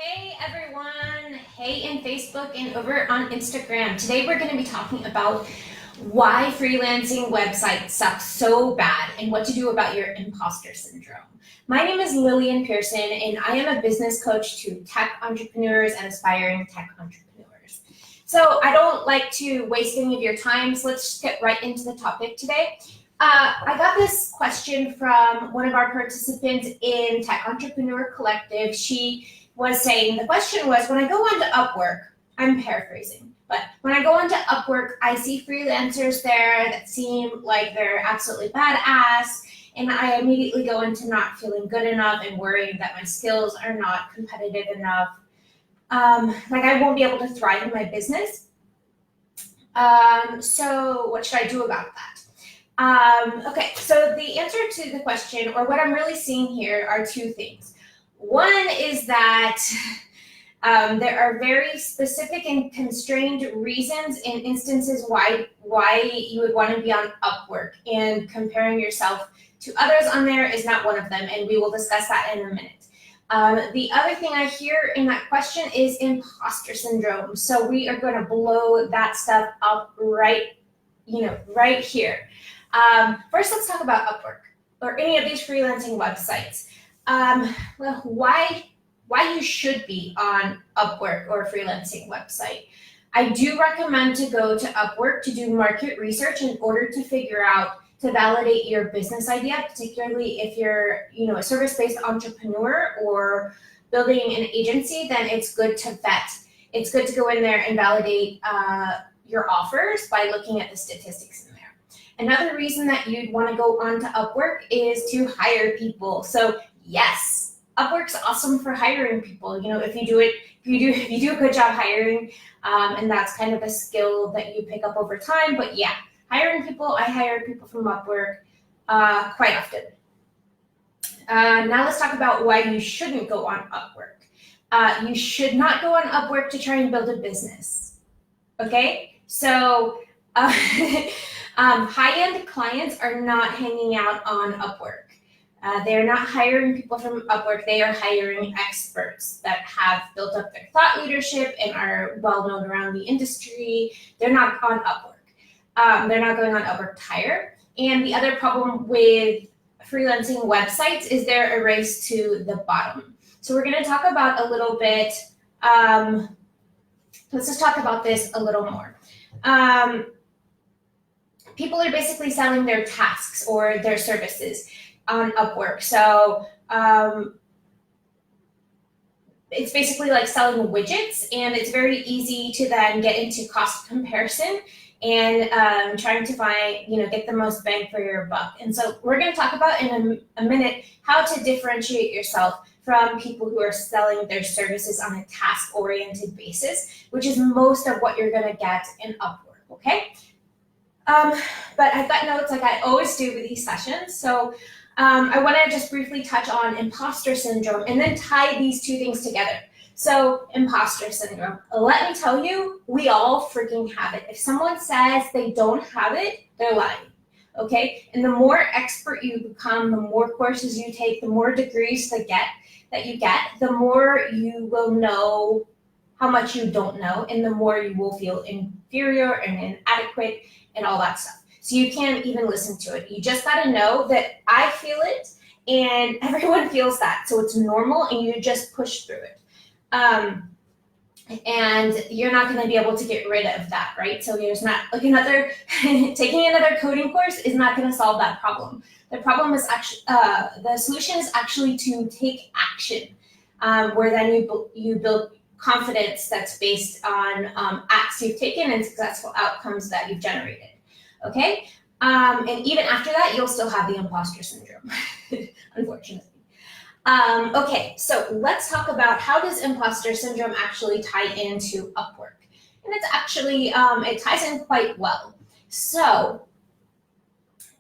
Hey everyone, hey in Facebook and over on Instagram. Today we're going to be talking about why freelancing websites suck so bad and what to do about your imposter syndrome. My name is Lillian Pearson and I am a business coach to tech entrepreneurs and aspiring tech entrepreneurs. So I don't like to waste any of your time, so let's just get right into the topic today. I got this question from one of our participants in Tech Entrepreneur Collective. She was saying, the question was, when I go onto Upwork, I'm paraphrasing, but when I go onto Upwork, I see freelancers there that seem like they're absolutely badass, and I immediately go into not feeling good enough and worrying that my skills are not competitive enough. Like I won't be able to thrive in my business. So what should I do about that? Okay, so the answer to the question, or what I'm really seeing here, are two things. One is that there are very specific and constrained reasons and instances why you would want to be on Upwork, and comparing yourself to others on there is not one of them, and we will discuss that in a minute. The other thing I hear in that question is imposter syndrome. So we are going to blow that stuff up right here. First, let's talk about Upwork or any of these freelancing websites. Well, why you should be on Upwork or a freelancing website. I do recommend to go to Upwork to do market research in order to figure out, to validate your business idea, particularly if you're, a service-based entrepreneur or building an agency, then it's good to vet. It's good to go in there and validate your offers by looking at the statistics in there. Another reason that you'd want to go onto Upwork is to hire people. So yes, Upwork's awesome for hiring people. If you do a good job hiring, and that's kind of a skill that you pick up over time. But yeah, hiring people, I hire people from Upwork quite often. Now let's talk about why you shouldn't go on Upwork. You should not go on Upwork to try and build a business. Okay, so high-end clients are not hanging out on Upwork. They're not hiring people from Upwork. They are hiring experts that have built up their thought leadership and are well known around the industry. They're not on Upwork. They're not going on Upwork to hire. And the other problem with freelancing websites is they're a race to the bottom. So we're going to talk about a little bit. Let's just talk about this a little more. People are basically selling their tasks or their services on Upwork. So it's basically like selling widgets, and it's very easy to then get into cost comparison and trying to find, get the most bang for your buck. And so we're going to talk about in a minute how to differentiate yourself from people who are selling their services on a task-oriented basis, which is most of what you're going to get in Upwork, okay? But I've got notes like I always do with these sessions. So I want to just briefly touch on imposter syndrome and then tie these two things together. So imposter syndrome, let me tell you, we all freaking have it. If someone says they don't have it, they're lying, okay? And the more expert you become, the more courses you take, the more degrees that you get, the more you will know how much you don't know, and the more you will feel inferior and inadequate and all that stuff. So you can't even listen to it. You just got to know that I feel it and everyone feels that. So it's normal and you just push through it. And you're not going to be able to get rid of that, right? So there's not like taking another coding course is not going to solve that problem. The problem is actually, the solution is actually to take action, where then you build confidence that's based on acts you've taken and successful outcomes that you've generated. Okay, and even after that, you'll still have the imposter syndrome, unfortunately. Okay, so let's talk about how does imposter syndrome actually tie into Upwork. And it's actually, it ties in quite well. So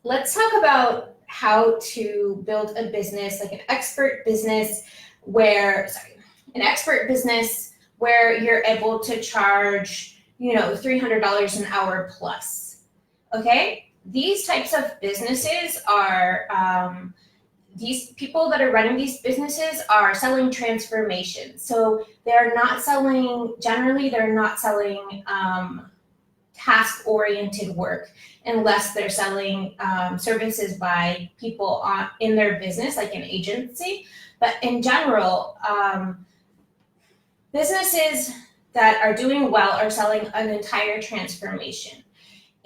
let's talk about how to build a business, like an expert business where you're able to charge, $300 an hour plus. Okay, these types of businesses are these people that are running these businesses are selling transformation. So they're not selling, generally, they're not selling task-oriented work unless they're selling services by people in their business, like an agency. But in general, businesses that are doing well are selling an entire transformation.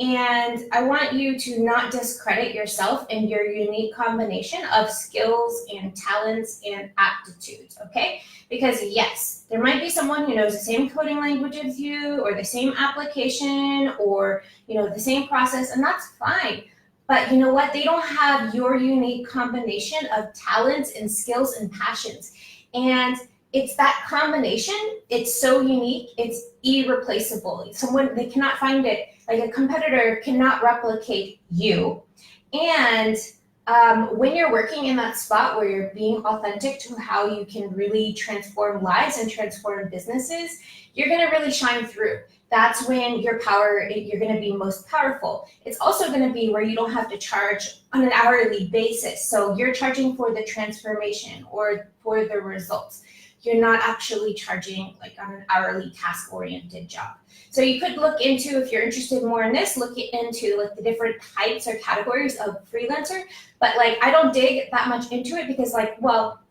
And I want you to not discredit yourself and your unique combination of skills and talents and aptitudes, okay? Because yes, there might be someone who knows the same coding language as you or the same application or, the same process, and that's fine. But you know what? They don't have your unique combination of talents and skills and passions. And it's that combination, it's so unique, it's irreplaceable. They cannot find it. Like a competitor cannot replicate you. And when you're working in that spot where you're being authentic to how you can really transform lives and transform businesses, you're gonna really shine through. That's when you're gonna be most powerful. It's also gonna be where you don't have to charge on an hourly basis. So you're charging for the transformation or for the results. You're not actually charging like on an hourly task-oriented job. So you could look into, if you're interested more in this, look into like the different types or categories of freelancer. But like, I don't dig that much into it because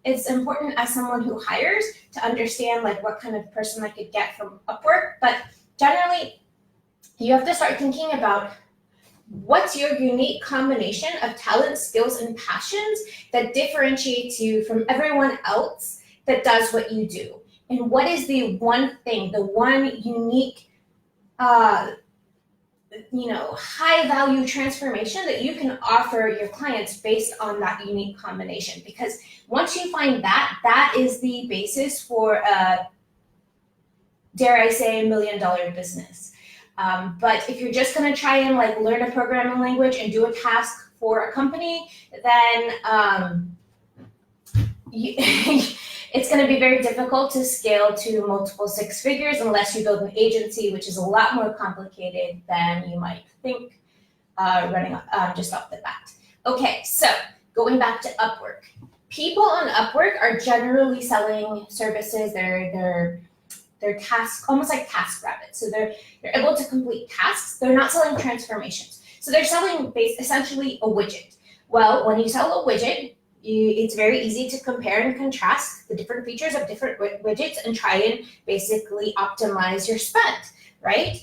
it's important as someone who hires to understand like what kind of person I could get from Upwork. But generally, you have to start thinking about what's your unique combination of talent, skills, and passions that differentiates you from everyone else that does what you do. And what is the one thing, the one unique, high value transformation that you can offer your clients based on that unique combination? Because once you find that is the basis for dare I say, $1 million business. But if you're just gonna try and like learn a programming language and do a task for a company, then it's going to be very difficult to scale to multiple six figures unless you build an agency, which is a lot more complicated than you might think running just off the bat. Okay, so going back to Upwork. People on Upwork are generally selling services. They're tasks, almost like task rabbits. So they're able to complete tasks. They're not selling transformations. So they're selling essentially a widget. Well, when you sell a widget, it's very easy to compare and contrast the different features of different widgets and try and basically optimize your spend, right?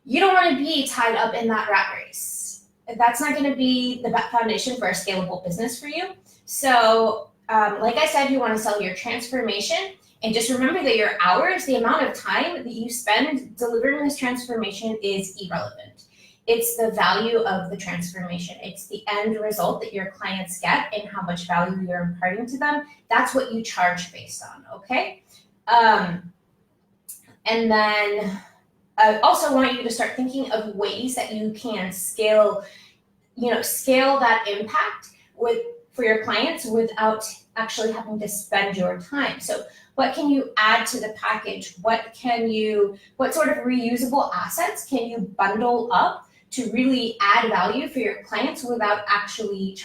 You don't want to be tied up in that rat race. That's not going to be the foundation for a scalable business for you. So like I said, you want to sell your transformation, and just remember that your hours, the amount of time that you spend delivering this transformation is irrelevant. It's the value of the transformation. It's the end result that your clients get and how much value you're imparting to them. That's what you charge based on, okay? And then I also want you to start thinking of ways that you can scale that impact for your clients without actually having to spend your time. So what can you add to the package? What sort of reusable assets can you bundle up to really add value for your clients without actually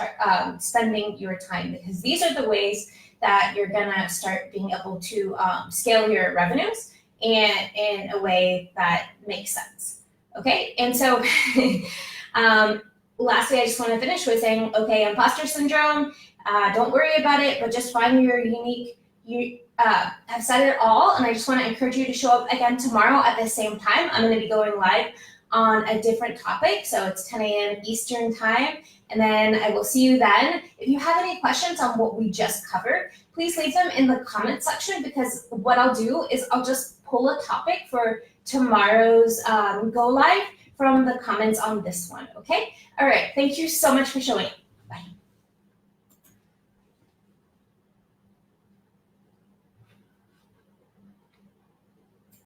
spending your time? Because these are the ways that you're gonna start being able to scale your revenues in a way that makes sense, okay? And so lastly, I just wanna finish with saying, okay, imposter syndrome, don't worry about it, but just find your unique, you have said it all, and I just wanna encourage you to show up again tomorrow at the same time. I'm gonna be going live on a different topic, so it's 10 a.m. Eastern time, and then I will see you then. If you have any questions on what we just covered, please leave them in the comment section, because what I'll do is I'll just pull a topic for tomorrow's go live from the comments on this one, okay? All right, thank you so much for showing up.